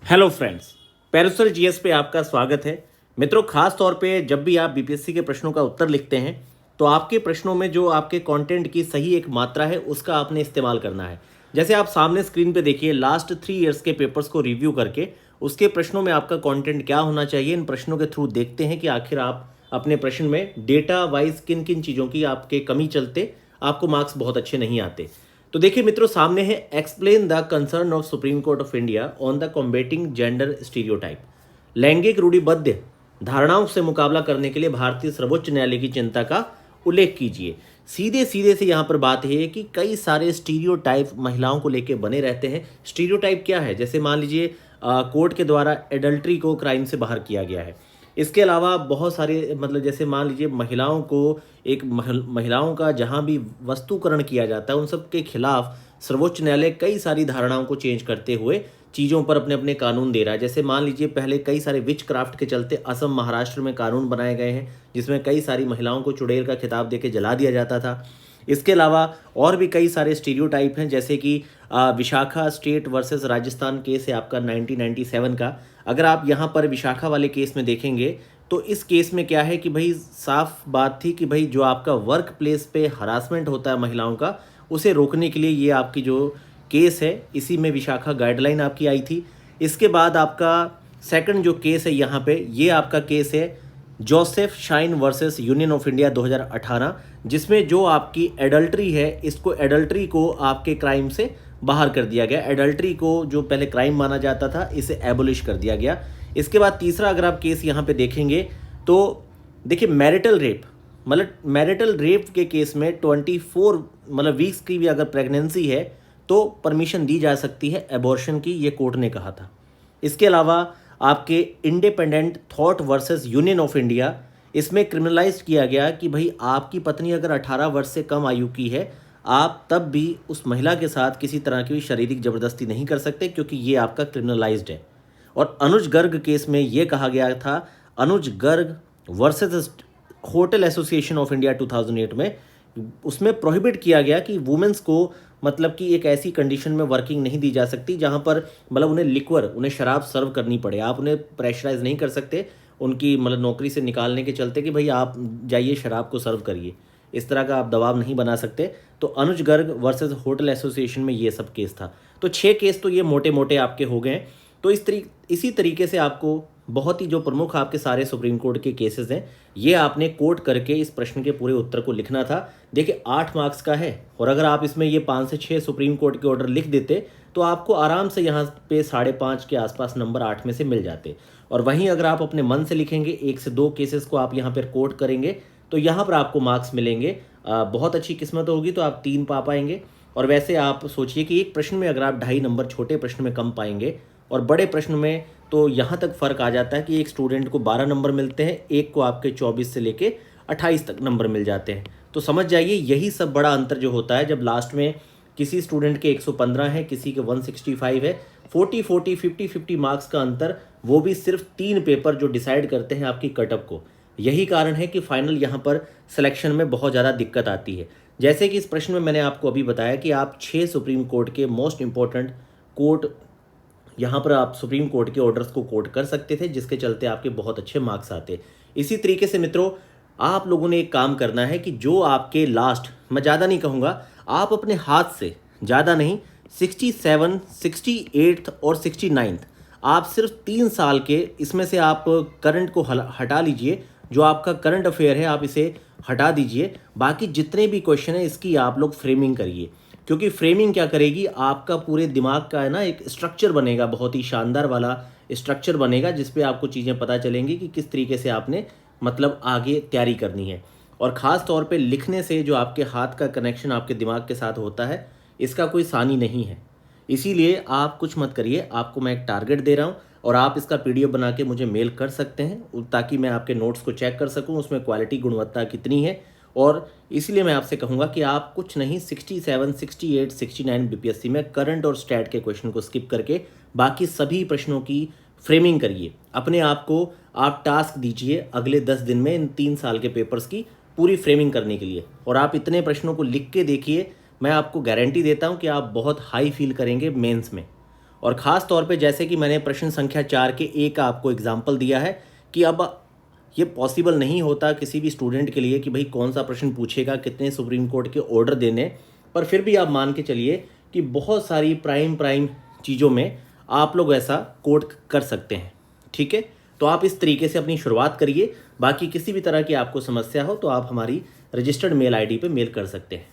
Hello friends, पैरासर GS पे आपका स्वागत है। मित्रों, खास तौर पे जब भी आप बीपीएससी के प्रश्नों का उत्तर लिखते हैं तो आपके प्रश्नों में जो आपके कंटेंट की सही एक मात्रा है उसका आपने इस्तेमाल करना है। जैसे आप सामने स्क्रीन पे देखिए, लास्ट 3 इयर्स के पेपर्स को रिव्यू करके उसके प्रश्नों में आपका कंटेंट क्या होना चाहिए, इन प्रश्नों के थ्रू देखते हैं कि आखिर आप अपने प्रश्न में डेटा वाइज किन किन चीज़ों की आपके कमी चलते आपको मार्क्स बहुत अच्छे नहीं आते। तो देखिए मित्रों, सामने है explain the concern of supreme court of India on the combating gender stereotype. लैंगिक रूढ़िबद्ध धारणाओं से मुकाबला करने के लिए भारतीय सर्वोच्च न्यायालय की चिंता का उल्लेख कीजिए। सीधे सीधे से यहाँ पर बात है कि कई सारे स्टीरियोटाइप महिलाओं को लेकर बने रहते हैं। स्टीरियोटाइप क्या है? जैसे मान लीजिए कोर्ट के द्वारा एडल्ट्री को क्राइम से बाहर किया गया है। इसके अलावा बहुत सारे मतलब जैसे मान लीजिए महिलाओं को एक महिलाओं का जहाँ भी वस्तुकरण किया जाता है उन सब के खिलाफ सर्वोच्च न्यायालय कई सारी धारणाओं को चेंज करते हुए चीज़ों पर अपने अपने कानून दे रहा है। जैसे मान लीजिए पहले कई सारे विच क्राफ्ट के चलते असम महाराष्ट्र में कानून बनाए गए हैं जिसमें कई सारी महिलाओं को चुड़ैल का खिताब देके जला दिया जाता था। इसके अलावा और भी कई सारे स्टीरियोटाइप हैं, जैसे कि Vishakha state versus Rajasthan case है आपका 1997 का। अगर आप यहाँ पर विशाखा वाले केस में देखेंगे तो इस केस में क्या है कि भाई साफ बात थी कि भाई जो आपका वर्क प्लेस पे हरासमेंट होता है महिलाओं का, उसे रोकने के लिए ये आपकी जो केस है इसी में विशाखा गाइडलाइन आपकी आई थी। इसके बाद आपका सेकंड जो केस है यहाँ पे, ये आपका केस है Joseph shine versus union of India 2018, जिसमें जो आपकी एडल्ट्री है इसको एडल्ट्री को आपके क्राइम से बाहर कर दिया गया। एडल्ट्री को जो पहले क्राइम माना जाता था इसे एबोलिश कर दिया गया। इसके बाद तीसरा अगर आप केस यहाँ पे देखेंगे तो देखिए मैरिटल रेप, मतलब मैरिटल रेप के केस में 24 मतलब वीक्स की भी अगर प्रेगनेंसी है तो परमिशन दी जा सकती है एबॉर्शन की, ये कोर्ट ने कहा था। इसके अलावा आपके independent thought versus union of India, इसमें क्रिमिनलाइज किया गया कि भाई आपकी पत्नी अगर 18 वर्ष से कम आयु की है आप तब भी उस महिला के साथ किसी तरह की शारीरिक जबरदस्ती नहीं कर सकते क्योंकि ये आपका क्रिमिनलाइज्ड है। और अनुज गर्ग केस में ये कहा गया था, Anuj Garg versus hotel association of India 2008 में, उसमें प्रोहिबिट किया गया कि वुमेन्स को मतलब कि एक ऐसी कंडीशन में वर्किंग नहीं दी जा सकती जहां पर मतलब उन्हें लिक्वर, उन्हें शराब सर्व करनी पड़े। आप उन्हें प्रेशराइज नहीं कर सकते उनकी मतलब नौकरी से निकालने के चलते कि भाई आप जाइए शराब को सर्व करिए, इस तरह का आप दबाव नहीं बना सकते। तो अनुज गर्ग वर्सेस होटल एसोसिएशन में ये सब केस था। तो 6 केस तो ये मोटे मोटे आपके हो गए। तो इसी तरीके से आपको बहुत ही जो प्रमुख आपके सारे सुप्रीम कोर्ट के केसेस हैं ये आपने कोट करके इस प्रश्न के पूरे उत्तर को लिखना था। देखिए 8 मार्क्स का है और अगर आप इसमें ये 5 से 6 सुप्रीम कोर्ट के ऑर्डर लिख देते तो आपको आराम से यहाँ पे 5.5 के आसपास नंबर 8 में से मिल जाते। और वहीं अगर आप अपने मन से लिखेंगे 1 से 2 केसेस को आप यहाँ पर कोट करेंगे तो यहाँ पर आपको मार्क्स मिलेंगे। बहुत अच्छी किस्मत होगी तो आप 3 पा पाएंगे। और वैसे आप सोचिए कि एक प्रश्न में अगर आप 2.5 नंबर छोटे प्रश्न में कम पाएंगे और बड़े प्रश्न में तो यहाँ तक फ़र्क आ जाता है कि एक स्टूडेंट को 12 नंबर मिलते हैं, एक को आपके 24 से लेके 28 तक नंबर मिल जाते हैं। तो समझ जाइए यही सब बड़ा अंतर जो होता है जब लास्ट में किसी स्टूडेंट के 115 है, किसी के 165 है, 40 50 मार्क्स का अंतर, वो भी सिर्फ 3 पेपर जो डिसाइड करते हैं आपकी कटअप को। यही कारण है कि फाइनल यहाँ पर सिलेक्शन में बहुत ज़्यादा दिक्कत आती है। जैसे कि इस प्रश्न में मैंने आपको अभी बताया कि आप 6 सुप्रीम कोर्ट के मोस्ट इंपॉर्टेंट कोर्ट, यहाँ पर आप सुप्रीम कोर्ट के ऑर्डर्स को कोट कर सकते थे जिसके चलते आपके बहुत अच्छे मार्क्स आते। इसी तरीके से मित्रों आप लोगों ने एक काम करना है कि जो आपके लास्ट, मैं ज़्यादा नहीं कहूँगा, आप अपने हाथ से ज़्यादा नहीं, 67, 68 और 69 आप सिर्फ 3 साल के इसमें से आप करंट को हटा लीजिए। जो आपका करंट अफेयर है आप इसे हटा दीजिए। बाकी जितने भी क्वेश्चन है इसकी आप लोग फ्रेमिंग करिए, क्योंकि फ्रेमिंग क्या करेगी, आपका पूरे दिमाग का है ना एक स्ट्रक्चर बनेगा, बहुत ही शानदार वाला स्ट्रक्चर बनेगा जिस पे आपको चीज़ें पता चलेंगी कि किस तरीके से आपने मतलब आगे तैयारी करनी है। और ख़ास तौर पे लिखने से जो आपके हाथ का कनेक्शन आपके दिमाग के साथ होता है इसका कोई सानी नहीं है। इसीलिए आप कुछ मत करिए, आपको मैं एक टारगेट दे रहा हूँ और आप इसका पीडीएफ बना के मुझे मेल कर सकते हैं ताकि मैं आपके नोट्स को चेक कर सकूँ उसमें क्वालिटी गुणवत्ता कितनी है। और इसीलिए मैं आपसे कहूँगा कि आप कुछ नहीं 67, 68, 69 बीपीएससी में करंट और स्टैट के क्वेश्चन को स्किप करके बाकी सभी प्रश्नों की फ्रेमिंग करिए। अपने आप को आप टास्क दीजिए अगले 10 दिन में इन 3 साल के पेपर्स की पूरी फ्रेमिंग करने के लिए, और आप इतने प्रश्नों को लिख के देखिए, मैं आपको गारंटी देता हूँ कि आप बहुत हाई फील करेंगे मेंस में। और ख़ास तौर पे जैसे कि मैंने प्रश्न संख्या 4 के ए का आपको एग्जाम्पल दिया है कि अब ये पॉसिबल नहीं होता किसी भी स्टूडेंट के लिए कि भाई कौन सा प्रश्न पूछेगा, कितने सुप्रीम कोर्ट के ऑर्डर देने, पर फिर भी आप मान के चलिए कि बहुत सारी प्राइम चीज़ों में आप लोग ऐसा कोड कर सकते हैं। ठीक है, तो आप इस तरीके से अपनी शुरुआत करिए। बाकी किसी भी तरह की आपको समस्या हो तो आप हमारी रजिस्टर्ड मेल आईडी पे मेल कर सकते हैं।